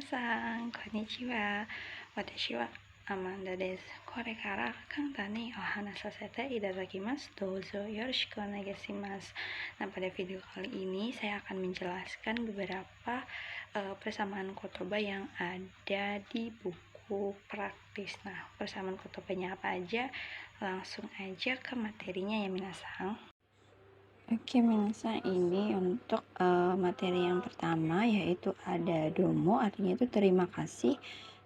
Minasan, konnichiwa. Watashi wa Amanda desu. Kore kara kanta ni ohanasa sete itadakimasu. Dozo yoroshiku onegaishimasu. Nah, pada video kali ini saya akan menjelaskan beberapa persamaan kotoba yang ada di buku praktis. Nah, persamaan kotobanya apa aja? Langsung aja ke materinya ya minasan. Oke, minasan, ini untuk materi yang pertama yaitu ada domo, artinya itu terima kasih,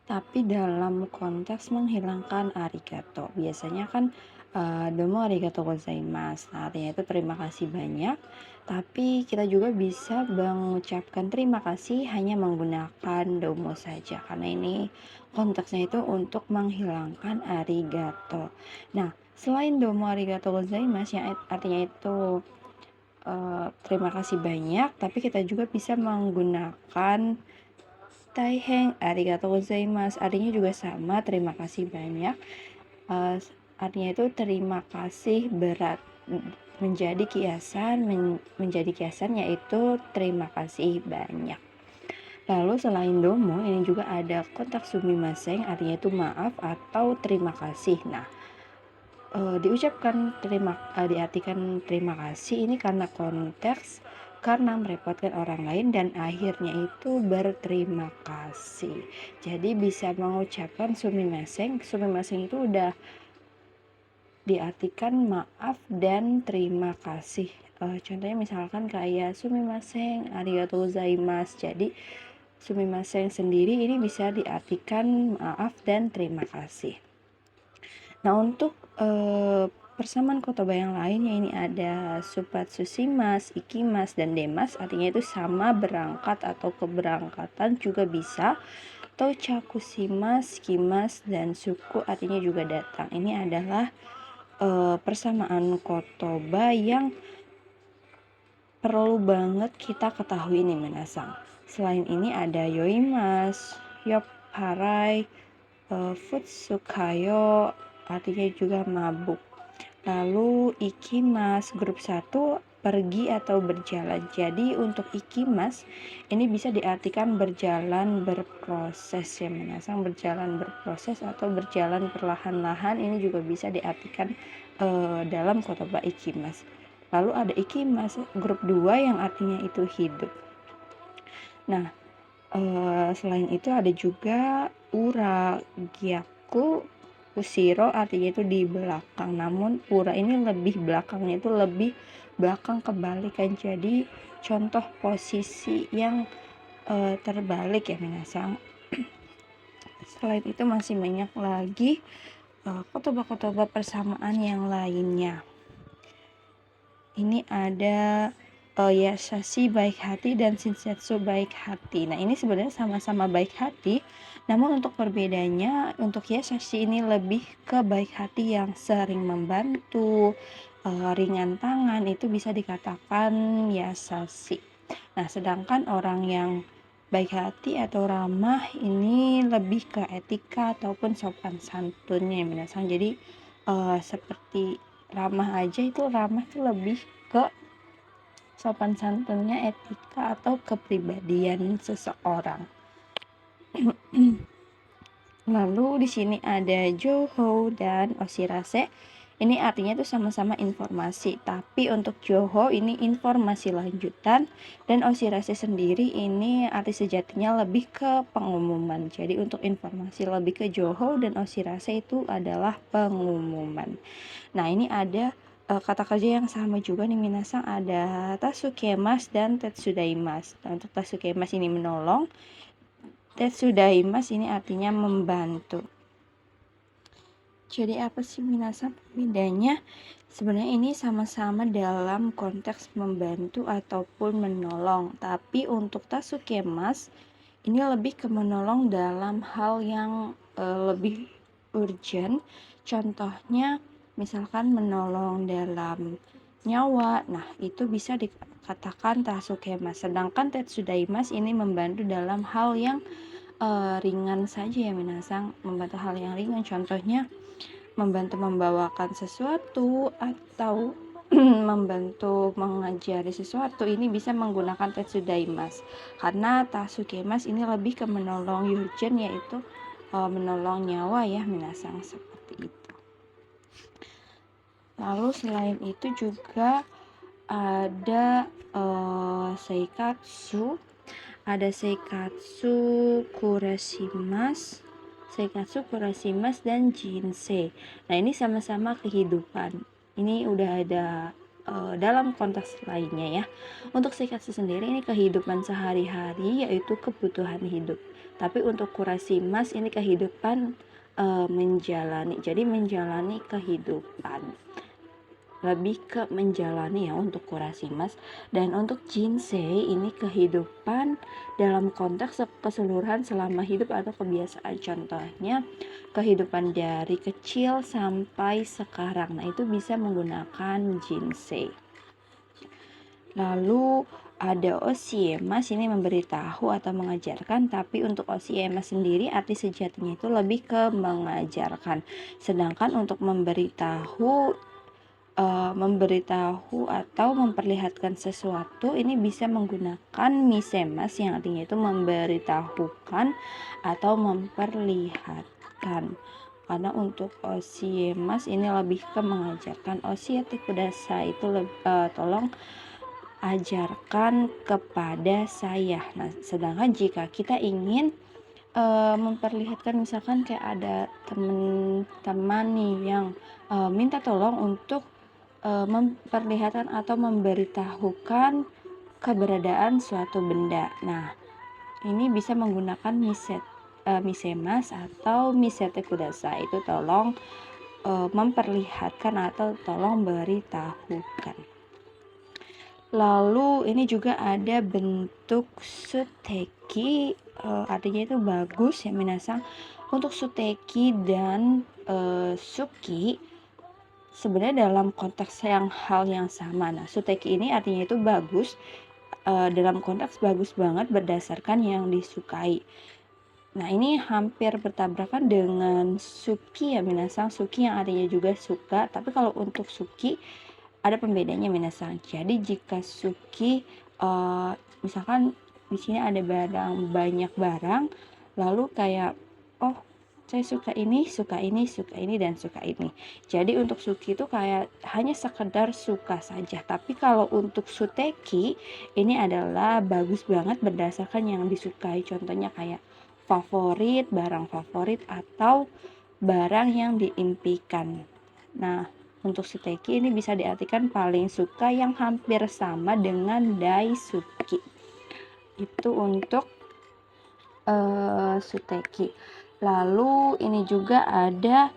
tapi dalam konteks menghilangkan arigato. Biasanya kan domo arigato gozaimasu, nah, artinya itu terima kasih banyak, tapi kita juga bisa mengucapkan terima kasih hanya menggunakan domo saja, karena ini konteksnya itu untuk menghilangkan arigato. Nah, selain domo arigato gozaimasu yang artinya itu terima kasih banyak, tapi kita juga bisa menggunakan taiheng arigatou gozaimasu, artinya juga sama, terima kasih banyak. Artinya itu terima kasih berat, menjadi kiasan yaitu terima kasih banyak. Lalu selain domo, ini juga ada kontak sumimasen, artinya itu maaf atau terima kasih. Nah, diartikan terima kasih ini karena konteks, karena merepotkan orang lain dan akhirnya itu berterima kasih. Jadi bisa mengucapkan sumimasen itu udah diartikan maaf dan terima kasih. Contohnya misalkan kayak sumimasen arigatou gozaimasu. Jadi sumimasen sendiri ini bisa diartikan maaf dan terima kasih. Nah, untuk persamaan kotoba yang lainnya ini ada supatsushimasu, ikimasu, dan demasu, artinya itu sama, berangkat atau keberangkatan juga bisa, atau chakushimasu, kimasu, dan suku artinya juga datang. Ini adalah persamaan kotoba yang perlu banget kita ketahui nih minasan. Selain ini ada yoimasu, yopparai, futsukayo, artinya juga mabuk. Lalu ikimas, grup 1, pergi atau berjalan. Jadi untuk ikimas ini bisa diartikan berjalan berproses ya minasan, berjalan berproses atau berjalan perlahan-lahan, ini juga bisa diartikan dalam kotoba ikimas. Lalu ada ikimas grup 2 yang artinya itu hidup. Nah, selain itu ada juga ura, gyaku, usiro, artinya itu di belakang. Namun ura ini lebih belakangnya itu lebih belakang kebalikan. Jadi contoh posisi yang terbalik ya minasan. Selain itu masih banyak lagi kotoba-kotoba persamaan yang lainnya. Ini ada yasashi baik hati dan shinsetsu baik hati. Nah, ini sebenarnya sama-sama baik hati, namun untuk perbedaannya, untuk yasashi ini lebih ke baik hati yang sering membantu, ringan tangan, itu bisa dikatakan yasashi. Nah, sedangkan orang yang baik hati atau ramah ini lebih ke etika ataupun sopan santunnya minasan. Jadi seperti ramah aja, itu ramah itu lebih ke sopan santunnya, etika atau kepribadian seseorang. Lalu di sini ada Joho dan Oshirase. Ini artinya itu sama-sama informasi, tapi untuk Joho ini informasi lanjutan, dan Oshirase sendiri ini arti sejatinya lebih ke pengumuman. Jadi untuk informasi lebih ke Joho, dan Oshirase itu adalah pengumuman. Nah, ini ada kata kerja yang sama juga nih minasan, ada tasukemasu dan tetsudaimasu. Nah, untuk tasukemasu ini menolong, tetsudaimasu ini artinya membantu. Jadi apa sih minasan bedanya? Sebenarnya ini sama-sama dalam konteks membantu ataupun menolong, tapi untuk tasukemasu ini lebih ke menolong dalam hal yang lebih urgent. Contohnya misalkan menolong dalam nyawa, nah itu bisa dikatakan tasukemasu. Sedangkan tetsudaimasu ini membantu dalam hal yang ringan saja ya minasan, membantu hal yang ringan, contohnya membantu membawakan sesuatu atau membantu mengajari sesuatu, ini bisa menggunakan Tetsudaimasu. Karena Tasukemasu ini lebih ke menolong Yugen, yaitu menolong nyawa ya minasang, seperti itu. Lalu selain itu juga ada Seikatsu, Seikatsu Kurashimasu dan Jinsei. Nah, ini sama-sama kehidupan. Ini udah ada dalam konteks lainnya ya. Untuk Seikatsu sendiri ini kehidupan sehari-hari, yaitu kebutuhan hidup. Tapi untuk Kurashimasu ini kehidupan menjalani. Jadi menjalani kehidupan. Lebih ke menjalani ya untuk Kurashimasu. Dan untuk Jinsei ini kehidupan dalam konteks keseluruhan selama hidup atau kebiasaan, contohnya kehidupan dari kecil sampai sekarang. Nah, itu bisa menggunakan Jinsei. Lalu ada Oshiemasu, ini memberitahu atau mengajarkan, tapi untuk Oshiemasu sendiri arti sejatinya itu lebih ke mengajarkan. Sedangkan untuk memberitahu atau memperlihatkan sesuatu, ini bisa menggunakan Misemasu yang artinya itu memberitahukan atau memperlihatkan. Karena untuk Oshiemasu ini lebih ke mengajarkan. Oshiete kudasai itu tolong ajarkan kepada saya. Nah, sedangkan jika kita ingin memperlihatkan, misalkan kayak ada teman-teman nih yang minta tolong untuk memperlihatkan atau memberitahukan keberadaan suatu benda. Nah, ini bisa menggunakan misemasu atau misete kudasai, itu tolong memperlihatkan atau tolong beritahukan. Lalu ini juga ada bentuk suteki, artinya itu bagus ya minasang. Untuk suteki dan suki sebenarnya dalam konteks hal yang sama. Nah, suteki ini artinya itu bagus, dalam konteks bagus banget berdasarkan yang disukai. Nah, ini hampir bertabrakan dengan suki ya minasang. Suki yang artinya juga suka, tapi kalau untuk suki ada pembedanya minasang. Jadi jika suki misalkan di sini ada banyak barang, lalu kayak saya suka ini, dan suka ini. Jadi untuk suki itu kayak hanya sekedar suka saja. Tapi kalau untuk suteki ini adalah bagus banget berdasarkan yang disukai. Contohnya kayak favorit, barang favorit, atau barang yang diimpikan. Nah, untuk suteki ini bisa diartikan paling suka, yang hampir sama dengan daisuki. Itu untuk suteki. Lalu ini juga ada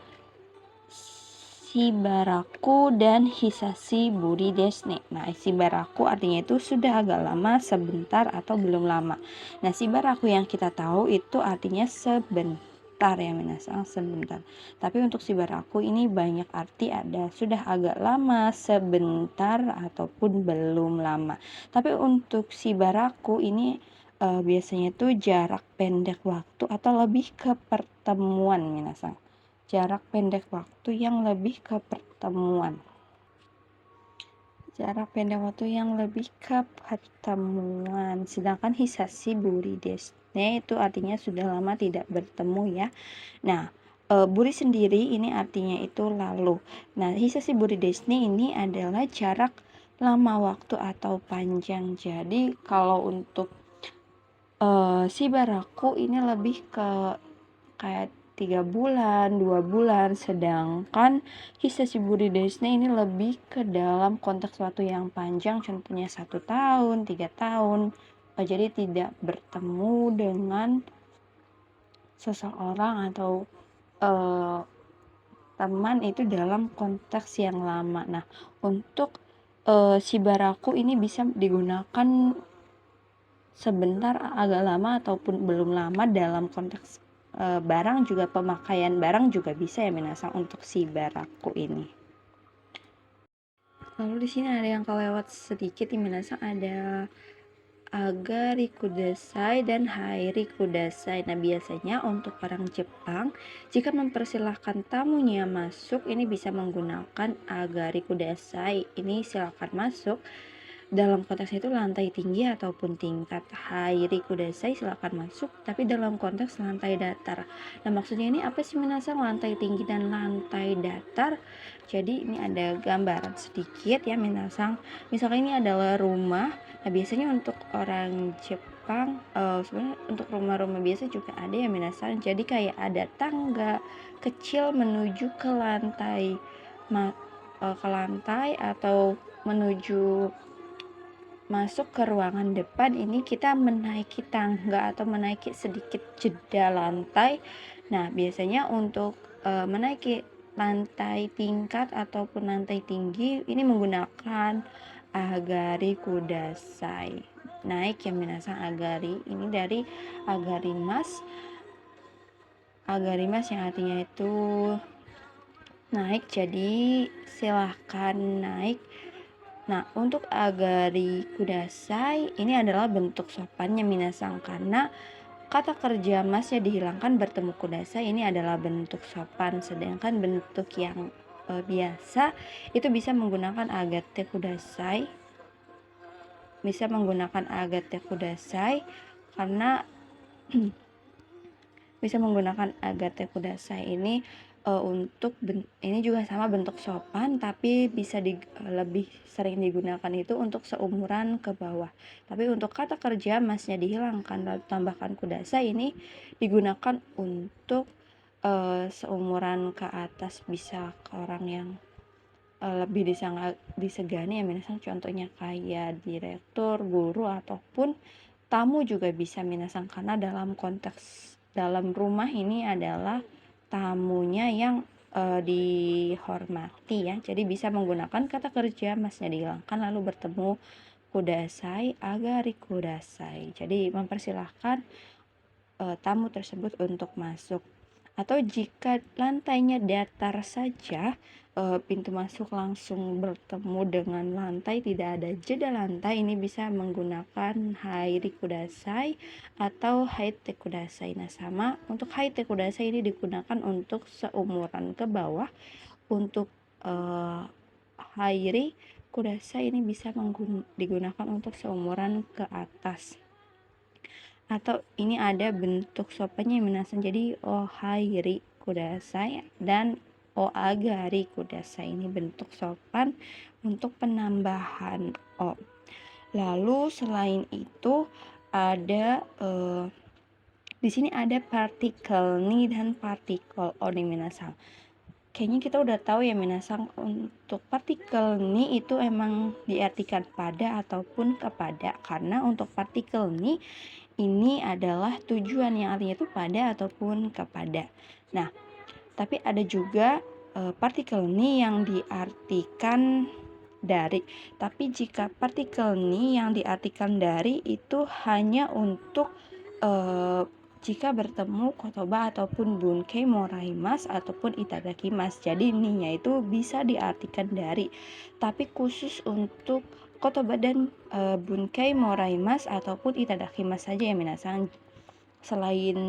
shibaraku dan hisashi buri desu ne. Nah, shibaraku artinya itu sudah agak lama, sebentar, atau belum lama. Nah, shibaraku yang kita tahu itu artinya sebentar ya minasang, sebentar. Tapi untuk shibaraku ini banyak arti, ada sudah agak lama, sebentar, ataupun belum lama. Tapi untuk shibaraku ini biasanya itu jarak pendek waktu atau lebih ke pertemuan minasang. Jarak pendek waktu yang lebih ke pertemuan. Sedangkan hisashi buri desu ne itu artinya sudah lama tidak bertemu ya. Nah, buri sendiri ini artinya itu lalu. Nah, hisashi buri desu ne ini adalah jarak lama waktu atau panjang. Jadi kalau untuk shibaraku ini lebih ke kayak 3 bulan, 2 bulan, sedangkan hisashi buri desu ne ini lebih ke dalam konteks waktu yang panjang, contohnya 1 tahun, 3 tahun. Jadi tidak bertemu dengan seseorang atau teman itu dalam konteks yang lama. Nah, untuk shibaraku ini bisa digunakan sebentar, agak lama, ataupun belum lama dalam konteks barang juga, pemakaian barang juga bisa ya minasang untuk shibaraku ini. Lalu di sini ada yang kelewat sedikit ya minasang, ada Agari kudasai dan hairi kudasai. Nah, biasanya untuk orang Jepang, jika mempersilahkan tamunya masuk, ini bisa menggunakan agari kudasai. Ini silakan masuk. Dalam konteks itu lantai tinggi ataupun tingkat. Hairi kudasai silakan masuk, tapi dalam konteks lantai datar. Nah, maksudnya ini apa sih minasang, lantai tinggi dan lantai datar? Jadi ini ada gambaran sedikit ya minasang. Misalkan ini adalah rumah. Nah, biasanya untuk orang Jepang, sebenarnya untuk rumah-rumah biasa juga ada ya minasang. Jadi kayak ada tangga kecil menuju ke lantai, ke lantai atau menuju masuk ke ruangan depan. Ini kita menaiki tangga atau menaiki sedikit jeda lantai. Nah, biasanya untuk menaiki lantai tingkat ataupun lantai tinggi ini menggunakan agari kudasai. Naik ya minasang, agari ini dari agarimas. Agarimas yang artinya itu naik, jadi silahkan naik. Nah, untuk agari kudasai ini adalah bentuk sopannya minasang, karena kata kerja masnya dihilangkan, bertemu kudasai ini adalah bentuk sopan. Sedangkan bentuk yang biasa itu bisa menggunakan agate kudasai. Bisa menggunakan agate kudasai karena bisa menggunakan agate kudasai ini untuk ini juga sama bentuk sopan, tapi bisa lebih sering digunakan itu untuk seumuran ke bawah. Tapi untuk kata kerja masnya dihilangkan lalu tambahkan kudasai ini digunakan untuk seumuran ke atas, bisa ke orang yang lebih disegani ya minasang. Contohnya kayak direktur, guru, ataupun tamu juga bisa minasang, karena dalam konteks dalam rumah ini adalah tamunya yang dihormati ya. Jadi bisa menggunakan kata kerja masnya dihilangkan lalu bertemu kudasai, agari kudasai. Jadi mempersilahkan tamu tersebut untuk masuk. Atau jika lantainya datar saja, pintu masuk langsung bertemu dengan lantai, tidak ada jeda lantai, ini bisa menggunakan hairi kudasai atau haite kudasai. Nah, sama untuk haite kudasai ini digunakan untuk seumuran ke bawah. Untuk hairi kudasai ini bisa digunakan untuk seumuran ke atas. Atau ini ada bentuk sopannya minasang, jadi hairi kudasai dan agari kudasai, ini bentuk sopan untuk penambahan o. Lalu selain itu ada di sini ada partikel ni dan partikel o nih minasang. Kayaknya kita udah tahu ya minasang, untuk partikel ni itu emang diartikan pada ataupun kepada, karena untuk partikel ni ini adalah tujuan yang artinya itu pada ataupun kepada. Nah, tapi ada juga partikel ni yang diartikan dari. Tapi jika partikel ni yang diartikan dari itu hanya untuk jika bertemu kotoba ataupun bunkei moraimas ataupun itadakimasu. Jadi ni-nya itu bisa diartikan dari. Tapi khusus untuk kotoba dan bunkei moraimas ataupun itadakimasu saja ya minasang. Selain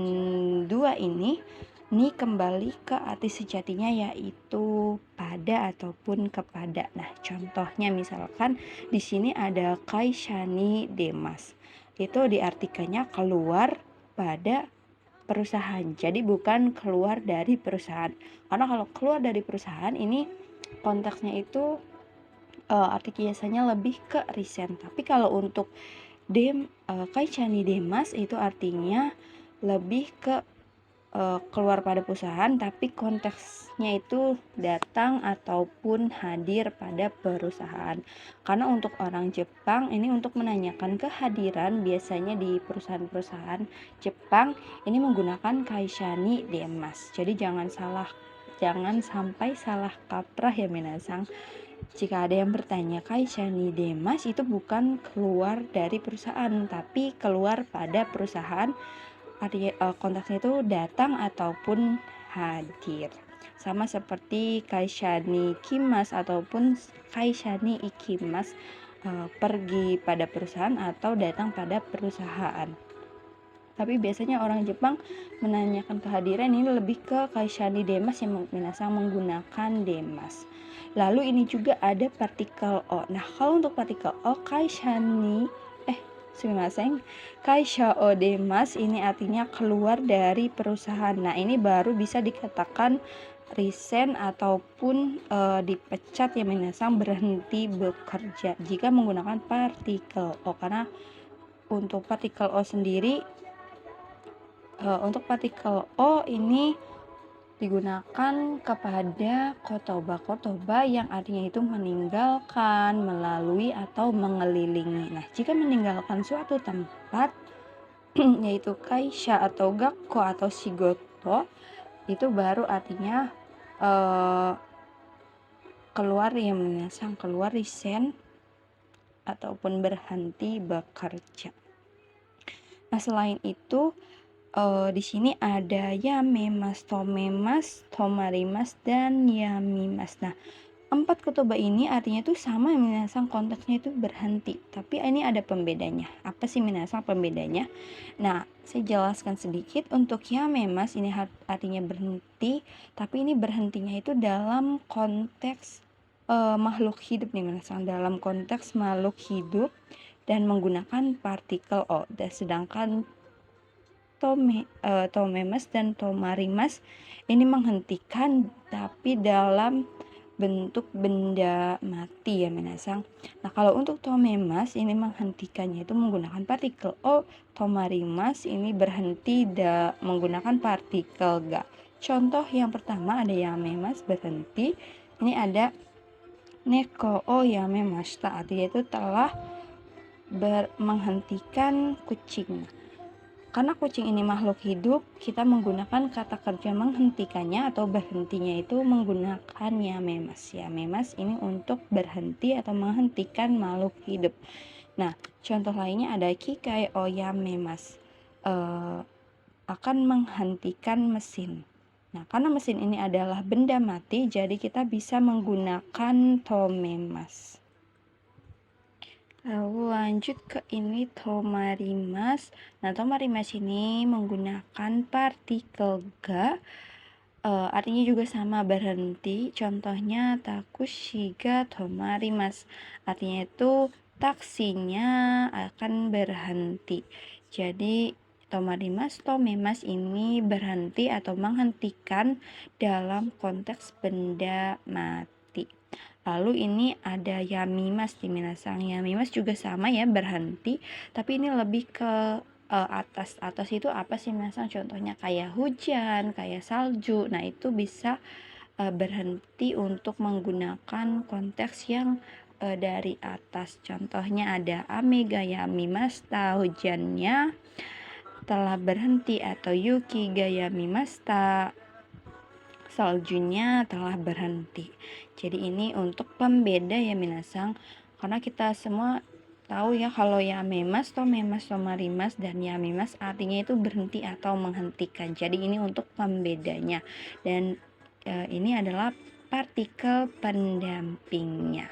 dua ini kembali ke arti sejatinya, yaitu pada ataupun kepada. Nah, contohnya misalkan di sini ada kaishani demas. Itu diartikannya keluar pada perusahaan. Jadi bukan keluar dari perusahaan. Karena kalau keluar dari perusahaan ini konteksnya itu arti kiasannya lebih ke resign. Tapi kalau untuk kaishani demas itu artinya lebih ke keluar pada perusahaan, tapi konteksnya itu datang ataupun hadir pada perusahaan. Karena untuk orang Jepang ini untuk menanyakan kehadiran biasanya di perusahaan-perusahaan Jepang ini menggunakan kaishani demas. Jadi jangan sampai salah kaprah ya minasang. Jika ada yang bertanya kaishani demas itu bukan keluar dari perusahaan, tapi keluar pada perusahaan. Konteksnya itu datang ataupun hadir. Sama seperti kaishani kimas ataupun kaishani ikimas. pergi pada perusahaan atau datang pada perusahaan. Tapi biasanya orang Jepang menanyakan kehadiran ini lebih ke kaishani demas yang minasang menggunakan demas. Lalu ini juga ada partikel o. Nah, kalau untuk partikel o kaishani sumimasen, kaisha o demas ini artinya keluar dari perusahaan. Nah, ini baru bisa dikatakan resign ataupun dipecat yang minasang berhenti bekerja jika menggunakan partikel o. Karena untuk partikel o sendiri untuk partikel O ini digunakan kepada kotoba yang artinya itu meninggalkan, melalui, atau mengelilingi. Nah, jika meninggalkan suatu tempat yaitu kaisha atau gakko atau shigoto, itu baru artinya keluar yang menasang keluar resign ataupun berhenti bekerja. Nah, selain itu di sini ada yamemas, tomemas, tomarimas, dan yamimas. Nah, 4 kotoba ini artinya itu sama, minasang konteksnya itu berhenti. Tapi ini ada pembedanya. Apa sih minasang pembedanya? Nah, saya jelaskan sedikit. Untuk yamemas ini artinya berhenti, tapi ini berhentinya itu dalam konteks makhluk hidup nih minasang, dalam konteks makhluk hidup dan menggunakan partikel o. Dan sedangkan tomemas dan tomarimas ini menghentikan tapi dalam bentuk benda mati ya minasang. Nah, kalau untuk tomemas ini menghentikannya itu menggunakan partikel o, tomarimas ini berhenti menggunakan partikel ga. Contoh yang pertama ada yamemas berhenti. Ini ada neko o yamemashita, artinya itu telah menghentikan kucing. Karena kucing ini makhluk hidup, kita menggunakan kata kerja menghentikannya atau berhentinya itu menggunakan yamemas. Yamemas ini untuk berhenti atau menghentikan makhluk hidup. Nah, contoh lainnya ada kikai o yamemas, akan menghentikan mesin. Nah, karena mesin ini adalah benda mati, jadi kita bisa menggunakan tomemas. Lalu lanjut ke ini tomarimas. Nah, tomarimas ini menggunakan partikel ga, artinya juga sama berhenti. Contohnya takushiga tomarimas, artinya itu taksinya akan berhenti. Jadi tomarimas, tomemas ini berhenti atau menghentikan dalam konteks benda mati. Lalu ini ada yamimas di minasang. Yamimas juga sama ya, berhenti, tapi ini lebih ke atas. Atas itu apa sih minasang? Contohnya kayak hujan, kayak salju. Nah, itu bisa berhenti untuk menggunakan konteks yang dari atas. Contohnya ada ame ga yamimashita, hujannya telah berhenti, atau yuki ga yamimashita, saljunya telah berhenti. Jadi ini untuk pembeda ya minasang, karena kita semua tahu ya kalau yamemas, tomemas, tomarimas, dan yamimas artinya itu berhenti atau menghentikan. Jadi ini untuk pembedanya, dan ini adalah partikel pendampingnya.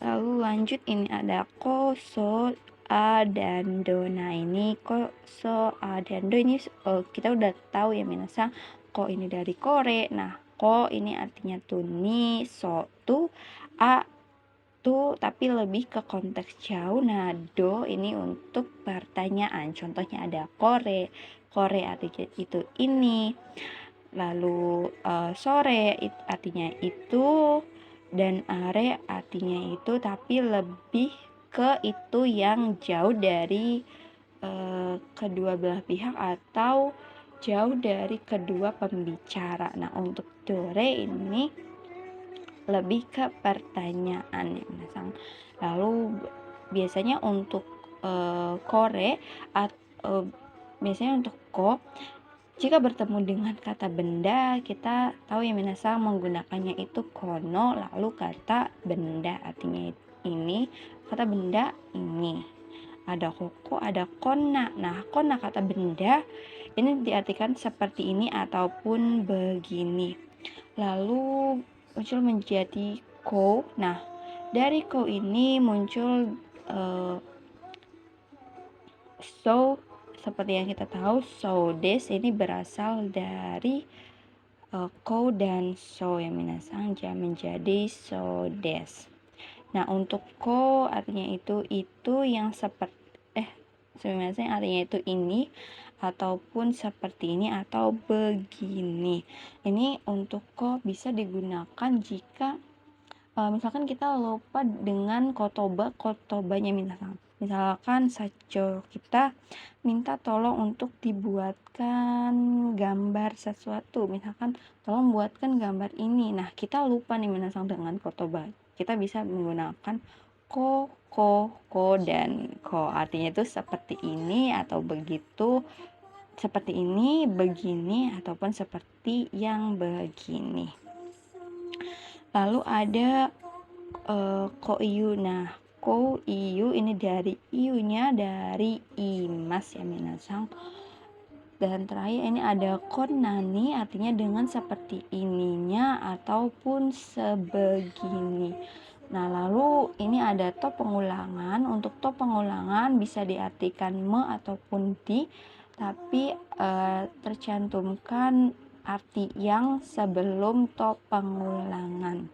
Lalu lanjut, ini ada koso, a, dan do. Nah, ini koso, a, dan do ini kita udah tahu ya minasang. Ko ini dari kore. Nah, ko ini artinya tuni, so tu, a tu tapi lebih ke konteks jauh. Nah, do ini untuk pertanyaan. Contohnya ada kore. Kore artinya itu ini. Lalu sore artinya itu, dan are artinya itu tapi lebih ke itu yang jauh dari kedua belah pihak atau jauh dari kedua pembicara. Nah, untuk dore ini lebih ke pertanyaan ya minasang. Lalu biasanya untuk kore biasanya untuk ko, jika bertemu dengan kata benda, kita tahu ya minasang menggunakannya itu kono, lalu kata benda artinya ini, kata benda ini. Ada koko, ada kona. Nah, kona kata benda ini diartikan seperti ini ataupun begini. Lalu muncul menjadi ko. Nah, dari ko ini muncul so. Seperti yang kita tahu, so des ini berasal dari ko dan so ya minasang, menjadi so des. Nah, untuk ko artinya itu yang seperti sebenarnya artinya itu ini ataupun seperti ini atau begini. Ini untuk ko bisa digunakan jika misalkan kita lupa dengan kotobanya misalkan sajo, kita minta tolong untuk dibuatkan gambar sesuatu, misalkan tolong buatkan gambar ini. Nah, kita lupa nih dengan kotoba, kita bisa menggunakan ko dan ko, artinya itu seperti ini atau begitu, seperti ini, begini, ataupun seperti yang begini. Lalu ada koiyu. Nah, koiyu ini dari iunya dari imas ya minasang. Dan terakhir ini ada konani, artinya dengan seperti ininya ataupun sebegini. Nah, lalu ini ada to pengulangan. Untuk to pengulangan bisa diartikan me ataupun di, tapi tercantumkan arti yang sebelum to pengulangan.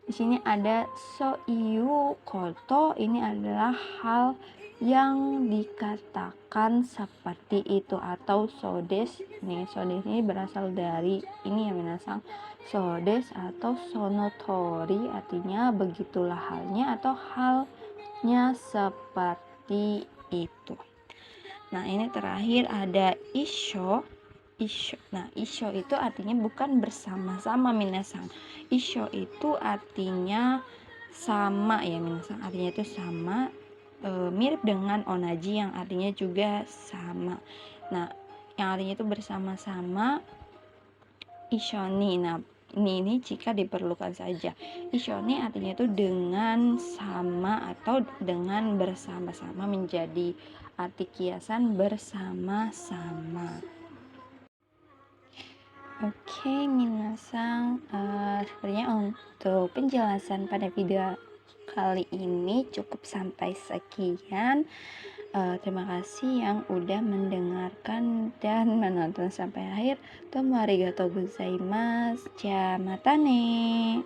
Di sini ada soiyu koto, ini adalah hal yang dikatakan seperti itu, atau sodes. Nih, sodes ini berasal dari ini ya minasang, sodes atau sonotori, artinya begitulah halnya atau halnya seperti itu. Nah, ini terakhir ada isho. Nah, isho itu artinya bukan bersama-sama minasang. Isho itu artinya sama ya minasang. Artinya itu sama, mirip dengan onaji yang artinya juga sama. Nah, yang artinya itu bersama-sama ishoni. Nah, ini jika diperlukan saja. Ishoni artinya itu dengan sama atau dengan bersama-sama, menjadi arti kiasan bersama-sama. Oke, minasang, sepertinya untuk penjelasan pada video kali ini cukup sampai sekian. Terima kasih yang udah mendengarkan dan menonton sampai akhir. Tomo arigatou gozaimasu. Jamatane.